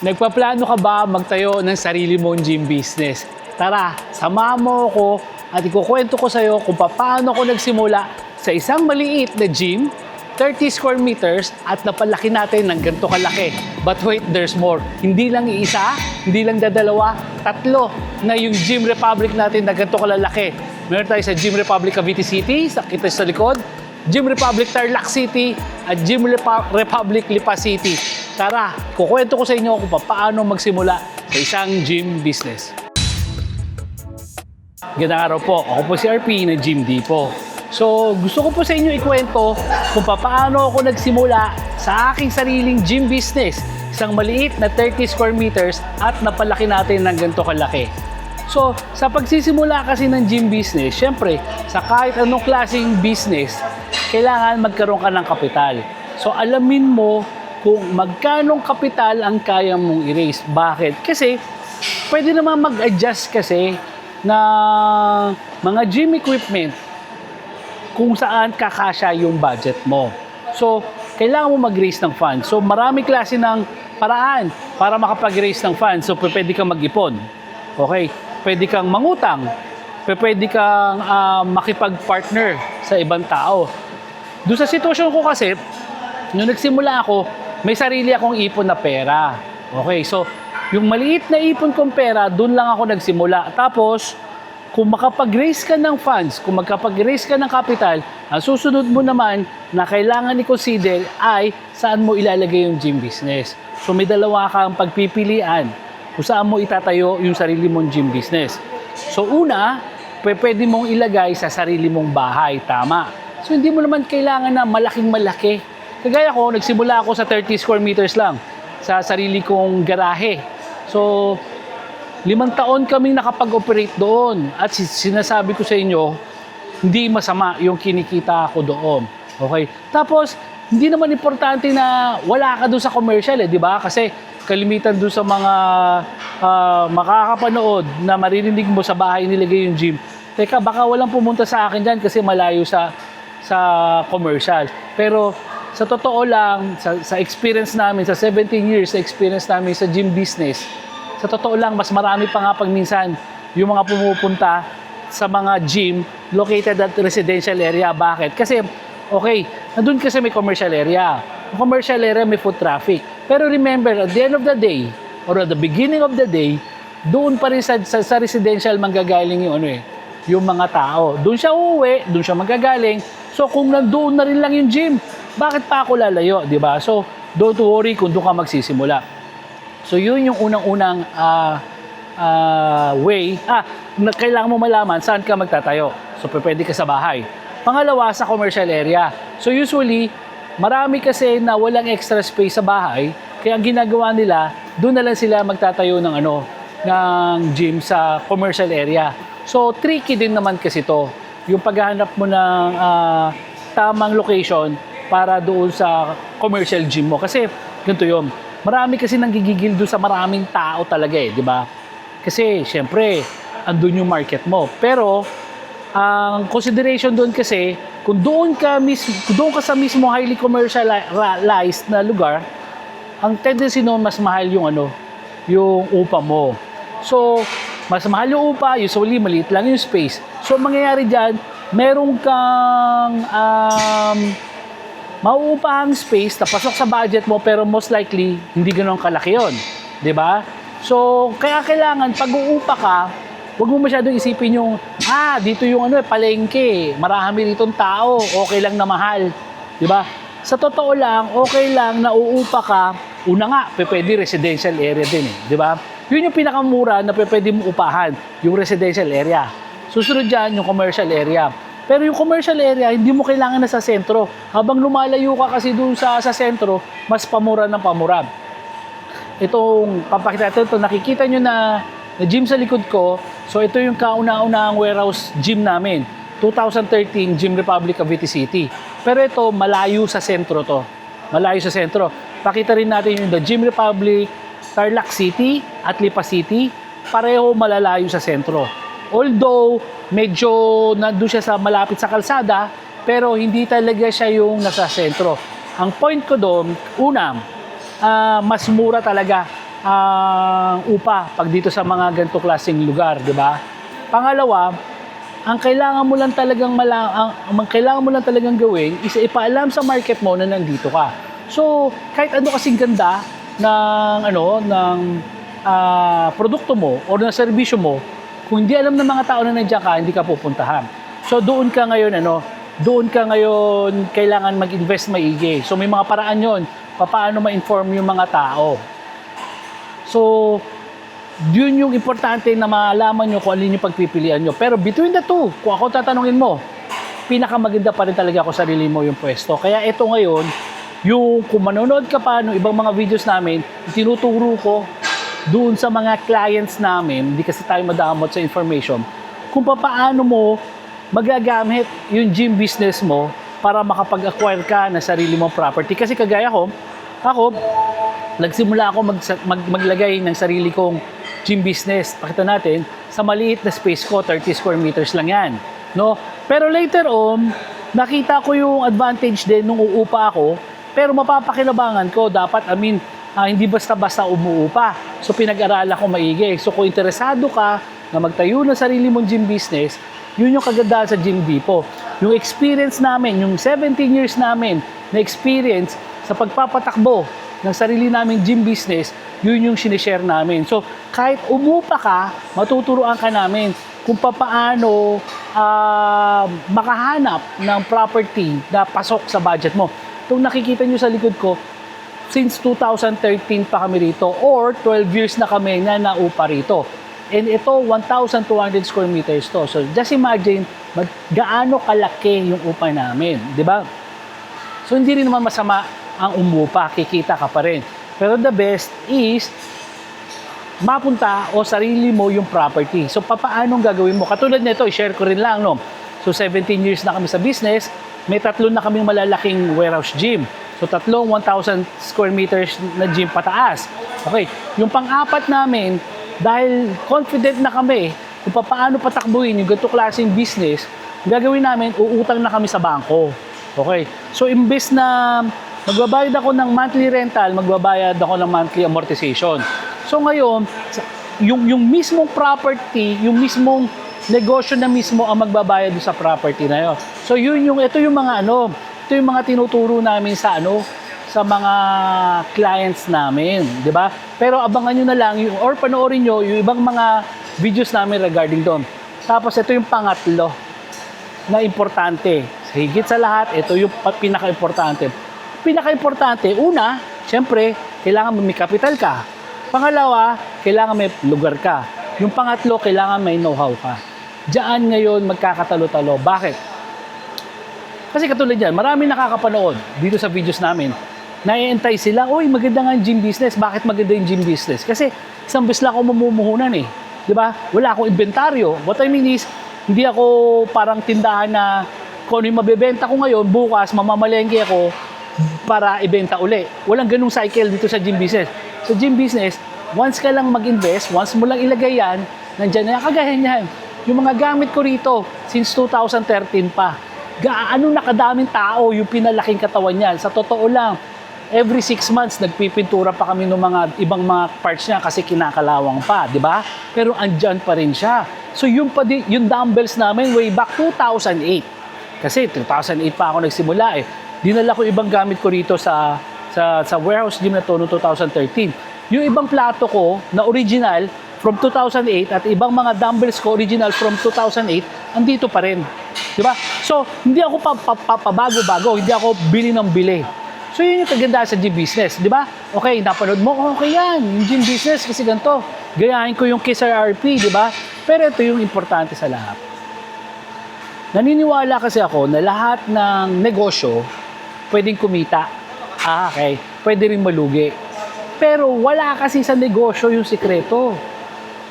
Nagpaplano ka ba magtayo ng sarili mong gym business? Tara, samahan mo ako at ikukwento ko sa iyo kung paano ako nagsimula sa isang maliit na gym, 30 square meters at napalaki natin ng ganito kalaki. But wait, there's more. Hindi lang iisa, hindi lang dadalawa, tatlo na yung Gym Republic natin na ganito kalalaki. Meron tayo sa Gym Republic Cavite City, kita sa likod, Gym Republic Tarlac City at Gym Republic Lipa City. Tara, kukwento ko sa inyo kung paano magsimula sa isang gym business. Gandang araw po, ako po si RP ng Gym Depot. So, gusto ko po sa inyo ikwento kung paano ako nagsimula sa aking sariling gym business. Isang maliit na 30 square meters at napalaki natin ng ganito kalaki. So, sa pagsisimula kasi ng gym business, syempre, sa kahit anong klaseng business, kailangan magkaroon ka ng kapital. So, alamin mo kung magkanong kapital ang kaya mong i-raise. Bakit? Kasi, pwede naman mag-adjust kasi na mga gym equipment kung saan kakasya yung budget mo. So, kailangan mo mag-raise ng funds. So, marami klase ng paraan para makapag-raise ng funds. So, pwede kang mag-ipon. Okay? Pwede kang mangutang. Pwede kang makipag-partner sa ibang tao. Doon sa sitwasyon ko kasi, nung nagsimula ako, may sarili akong ipon na pera. Okay, so, yung maliit na ipon kong pera, doon lang ako nagsimula. Tapos, kung makapag-raise ka ng funds, kung makapag-raise ka ng capital, ang susunod mo naman na kailangan i-consider ay saan mo ilalagay yung gym business. So may dalawa kang pagpipilian kung saan mo itatayo yung sarili mong gym business. So una, pwede mong ilagay sa sarili mong bahay, tama. So hindi mo naman kailangan na malaking malaki. Kagaya ko, nagsimula ako sa 30 square meters lang sa sarili kong garahe. So 5 taon kaming nakapag-operate doon at sinasabi ko sa inyo, hindi masama yung kinikita ko doon. Okay? Tapos, hindi naman importante na wala ka doon sa commercial, di ba? Kasi kalimitan doon sa mga makakapanood na maririnig mo sa bahay nilagay yung gym. Teka, baka walang pumunta sa akin dyan kasi malayo sa commercial. Pero sa totoo lang, sa experience namin, sa 17 years sa experience namin sa gym business, sa totoo lang, mas marami pa nga pag minsan yung mga pumupunta sa mga gym located at residential area. Bakit? Kasi, okay, nandun kasi may commercial area. Yung commercial area may foot traffic. Pero remember, at the end of the day, or at the beginning of the day, doon pa rin sa residential manggagaling yung mga tao. Doon siya uuwi, doon siya manggagaling. So, kung nandoon na rin lang yung gym, bakit pa ako lalayo, di ba? So, don't worry kung doon ka magsisimula. So, yun yung unang-unang way na kailangan mo malaman saan ka magtatayo. So, pwede ka sa bahay. Pangalawa, sa commercial area. So, usually, marami kasi na walang extra space sa bahay. Kaya ang ginagawa nila, doon na lang sila magtatayo ng gym sa commercial area. So, tricky din naman kasi to. Yung paghahanap mo ng tamang location para doon sa commercial gym mo. Kasi, ganito yun. Marami kasi nanggigigil doon sa maraming tao talaga di ba? Kasi, syempre, andun yung market mo. Pero, ang consideration doon kasi, kung doon ka sa mismo highly commercialized na lugar, ang tendency noon mas mahal yung upa mo. So, mas mahal yung upa, usually maliit lang yung space. So, mangyayari dyan, meron kang mauupahang space na pasok sa budget mo pero most likely hindi ganoon kalaki yon, 'di ba? So, kaya kailangan pag uupa ka, huwag mo masyadong isipin yung dito yung palengke, marami ditong tao, okay lang na mahal, 'di ba? Sa totoo lang, okay lang na uupa ka, una nga, pwede residential area din 'di ba? Yun yung pinakamura na pwede mo upahan, yung residential area. Susunod diyan yung commercial area. Pero yung commercial area, hindi mo kailangan na sa sentro. Habang lumalayo ka kasi doon sa sentro, mas pamura ng pamura. Itong papakita natin, nakikita nyo na gym sa likod ko. So ito yung kauna-unahang warehouse gym namin. 2013 Gym Republic Cavite City. Pero ito, malayo sa sentro to. Malayo sa sentro. Pakita rin natin yung The Gym Republic, Tarlac City at Lipa City. Pareho malalayo sa sentro. Although, medyo nandun siya sa malapit sa kalsada, pero hindi talaga siya yung nasa sentro. Ang point ko doon, una, mas mura talaga ang upa pag dito sa mga ganito klaseng lugar, di ba? Pangalawa, ang kailangan mo lang talagang gawin is ipaalam sa market mo na nandito ka. So, kahit ano kasing ganda ng produkto mo o ng serbisyo mo, kung hindi alam ng mga tao na nandiyan ka, hindi ka pupuntahan. So, doon ka ngayon kailangan mag-invest maigi. So, may mga paraan yon paano ma-inform yung mga tao. So, yun yung importante na malaman nyo kung alin yung pagpipilian nyo. Pero between the two, kung ako tatanungin mo, pinakamaganda pa rin talaga ako sarili mo yung pwesto. Kaya ito ngayon, yung kung manonood ka pa ng ibang mga videos namin, tinuturo ko doon sa mga clients namin, hindi kasi tayo madamot sa information, kung paano mo magagamit yung gym business mo para makapag-acquire ka ng sarili mong property. Kasi kagaya ko, nagsimula ako maglagay ng sarili kong gym business. Pakita natin, sa maliit na space ko, 30 square meters lang yan. No? Pero later on, nakita ko yung advantage din nung uupa ako, pero mapapakinabangan ko, dapat, hindi basta-basta umuupa. So, pinag-aralan ko maigi. So, kung interesado ka na magtayo ng sarili mong gym business, yun yung kagandahan sa Gym Depot. Yung experience namin, yung 17 years namin na experience sa pagpapatakbo ng sarili naming gym business, yun yung sinishare namin. So, kahit umupa ka, matuturuan ka namin kung paano makahanap ng property na pasok sa budget mo. Itong nakikita nyo sa likod ko, since 2013 pa kami rito or 12 years na kami na naupa rito. And ito, 1,200 square meters to. So, just imagine, gaano kalaki yung upa namin. Di ba? So, hindi rin naman masama ang umupa. Kikita ka pa rin. Pero the best is, mapunta o sarili mo yung property. So, papaanong gagawin mo? Katulad nito, i-share ko rin lang, no? So, 17 years na kami sa business. May 3 na kaming malalaking warehouse gym. So, 1,000 square meters na gym pataas. Okay. Yung pang-apat namin, dahil confident na kami kung paano patakbuhin yung ganito klaseng business, gagawin namin, uutang na kami sa bangko. Okay? So, imbes na magbabayad ako ng monthly rental, magbabayad ako ng monthly amortization. So, ngayon, yung mismong property, yung mismong negosyo na mismo ang magbabayad sa property na yun. So, ito yung mga tinuturo namin sa mga clients namin, di ba? Pero abangan nyo na lang, or panoorin nyo yung ibang mga videos namin regarding doon. Tapos ito yung pangatlo na importante. Higit sa lahat, ito yung pinaka-importante. Pinaka-importante, una, syempre, kailangan may capital ka. Pangalawa, kailangan may lugar ka. Yung pangatlo, kailangan may know-how ka. Diyan ngayon magkakatalo-talo. Bakit? Kasi katulad yan, marami nakakapanood dito sa videos namin. Naientay sila, uy, maganda nga yung gym business. Bakit maganda yung gym business? Kasi isang bis lang ako mamumuhunan eh. Di ba? Wala akong inventaryo. What I mean is, hindi ako parang tindahan na kung ano yung mabebenta ko ngayon, bukas mamamalengke ako para ibenta uli. Walang ganung cycle dito sa gym business. Sa gym business, once ka lang mag-invest, once mo lang ilagay yan, nandyan na yan, kagaya niyan. Yung mga gamit ko rito, since 2013 pa, gaano nakadaming tao yung pinalaking katawan niyan. Sa totoo lang, every 6 months, nagpipintura pa kami ng mga ibang mga parts niya kasi kinakalawang pa, di ba? Pero andyan pa rin siya. So yung dumbbells namin way back 2008. Kasi 2008 pa ako nagsimula eh. Dinala ko ibang gamit ko rito sa warehouse gym na to noong 2013. Yung ibang plato ko na original from 2008 at ibang mga dumbbells ko original from 2008, andito pa rin. Di ba? So, hindi ako pabago-bago, hindi ako bili ng bili. So, yun yung kaganda sa gym business, di ba? Okay, napanood mo, okay yan, yung gym business kasi ganito. Gayahin ko yung KSRP, di ba? Pero ito yung importante sa lahat. Naniniwala kasi ako na lahat ng negosyo pwedeng kumita. Okay, pwede rin malugi. Pero wala kasi sa negosyo yung sikreto.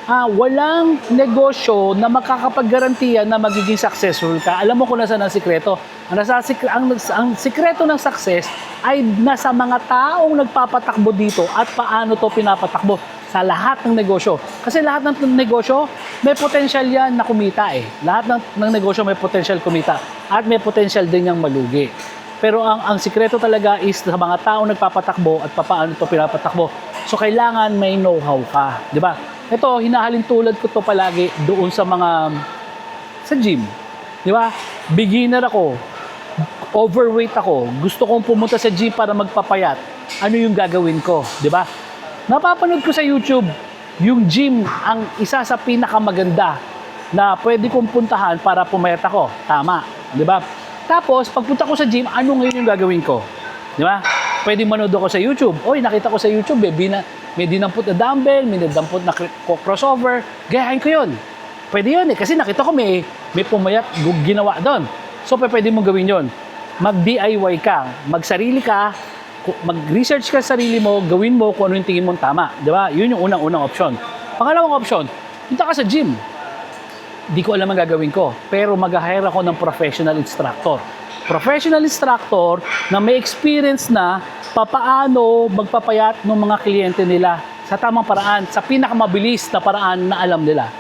Walang negosyo na makakapag-garantiya na magiging successful ka. Alam mo kung nasaan ang sikreto. Ang sikreto ng success ay nasa mga taong nagpapatakbo dito at paano to pinapatakbo sa lahat ng negosyo. Kasi lahat ng negosyo, may potential yan na kumita eh. Lahat ng negosyo may potential kumita at may potential din yung malugi. Pero ang sikreto talaga is sa mga taong nagpapatakbo at paano to pinapatakbo. So kailangan may know-how ka, di ba? Ito, hinahalin tulad ko to palagi doon sa gym. Di ba? Beginner ako, overweight ako, gusto kong pumunta sa gym para magpapayat. Ano yung gagawin ko, di ba? Napapanood ko sa YouTube, yung gym ang isa sa pinakamaganda na pwede kong puntahan para pumayat ako. Tama, di ba? Tapos, pagpunta ko sa gym, ano ngayon yung gagawin ko? Di ba? Pwede manood ako sa YouTube. Oy, nakita ko sa YouTube, may dinampot na dumbbell, may dinampot na crossover. Gayahin ko yun. Pwede yun eh, kasi nakita ko may pumayat ginawa doon. So, pwede mong gawin yun. Mag-DIY ka, magsarili ka, mag-research ka sa sarili mo, gawin mo kung ano yung tingin mong tama. Di ba? Yun yung unang option. Pangalawang option, punta ka sa gym. Di ko alam ang gagawin ko, pero mag-hire ako ng professional instructor. Professional instructor na may experience na papaano magpapayat ng mga kliyente nila sa tamang paraan, sa pinakamabilis na paraan na alam nila.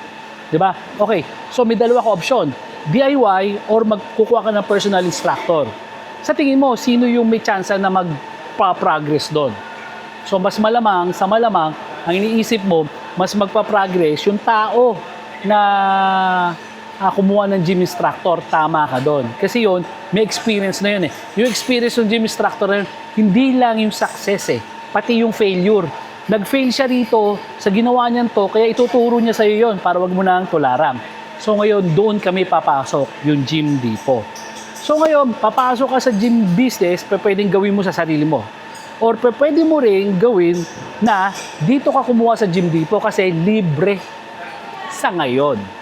Di ba? Okay, so may dalawa ka option. DIY or magkukuha ka ng personal instructor. Sa tingin mo, sino yung may chance na magpa-progress doon? So mas malamang, ang iniisip mo, mas magpa-progress yung tao na kumuha ng gym instructor, tama ka doon. Kasi yun, may experience na yun eh. Yung experience ng gym instructor na yun, hindi lang yung success eh, pati yung failure. Nag-fail siya rito sa ginawa niyan to, kaya ituturo niya sa'yo yun para wag mo nang tularan. So ngayon, doon kami papasok, yung Gym Depot. So ngayon, papasok ka sa gym business, pwedeng gawin mo sa sarili mo. Or pwede mo rin gawin na dito ka kumuha sa Gym Depot kasi libre sa ngayon.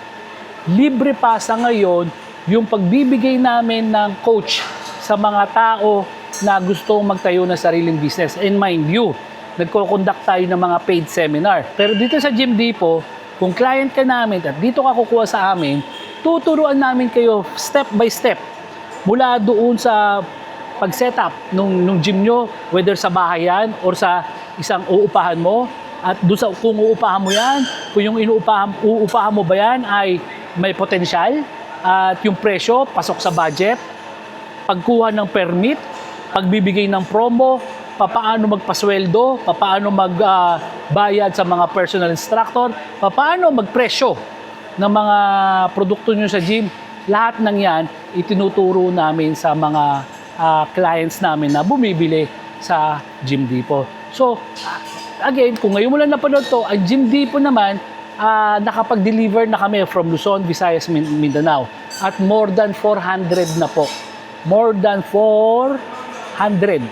Libre pa sa ngayon yung pagbibigay namin ng coach sa mga tao na gustong magtayo ng sariling business. And mind you, nagko-conduct tayo ng mga paid seminar. Pero dito sa Gym Depot, kung client ka namin at dito ka kukuha sa amin, tuturuan namin kayo step by step. Mula doon sa pag-setup nung gym nyo, whether sa bahay yan or sa isang uupahan mo, at doon sa kung uupahan mo yan, kung yung uupahan mo ba yan ay may potensyal at yung presyo pasok sa budget, pagkuha ng permit, pagbibigay ng promo, papaano magpasweldo, papaano magbayad sa mga personal instructor, papaano magpresyo ng mga produkto nyo sa gym. Lahat ng yan itinuturo namin sa mga clients namin na bumibili sa Gym Depot. So, again, kung ngayon mo lang napanood to, ang Gym Depot naman, nakapag-deliver na kami from Luzon, Visayas, Mindanao. At more than 400 na po. More than 400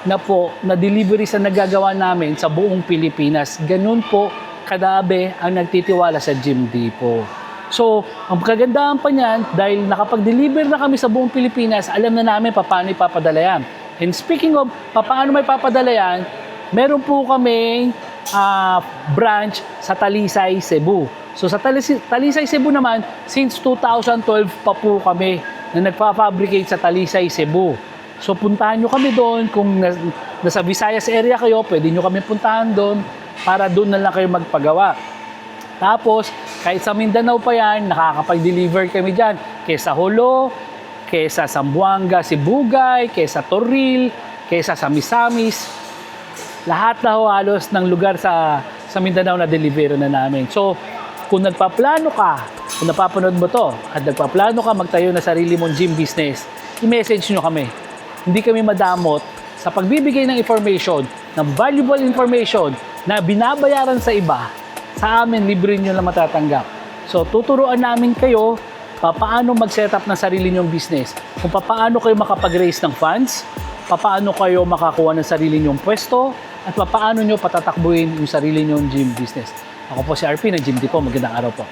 na po na delivery sa nagagawa namin sa buong Pilipinas. Ganun po kadabi ang nagtitiwala sa Gym Depot. So, ang kagandahan pa niyan, dahil nakapag-deliver na kami sa buong Pilipinas, alam na namin paano ipapadala yan. And speaking of paano may papadala yan, meron po kaming branch sa Talisay, Cebu. So sa Talisay, Cebu naman, since 2012 pa po kami na nagpa-fabricate sa Talisay, Cebu. So puntahan nyo kami doon. Kung nasa Visayas area kayo, pwede nyo kami puntahan doon para doon na lang kayo magpagawa. Tapos, kahit sa Mindanao pa yan, nakakapag-deliver kami dyan. Kesa Holo, kesa Zamboanga, Sibugay, kesa Toril, kesa sa Misamis. Lahat na halos ng lugar sa Mindanao na deliver na namin. So, kung nagpaplano ka, kung napapanood mo to, at nagpaplano ka magtayo na sarili mong gym business, i-message nyo kami. Hindi kami madamot sa pagbibigay ng information, ng valuable information na binabayaran sa iba, sa amin, libre nyo lang matatanggap. So, tuturuan namin kayo paano mag-set up ng sarili nyong business, kung paano kayo makapag-raise ng funds, paano kayo makakuha ng sarili nyong pwesto, at paano nyo patatakbuhin yung sarili nyong gym business. Ako po si RP ng Gym Depot. Magandang araw po.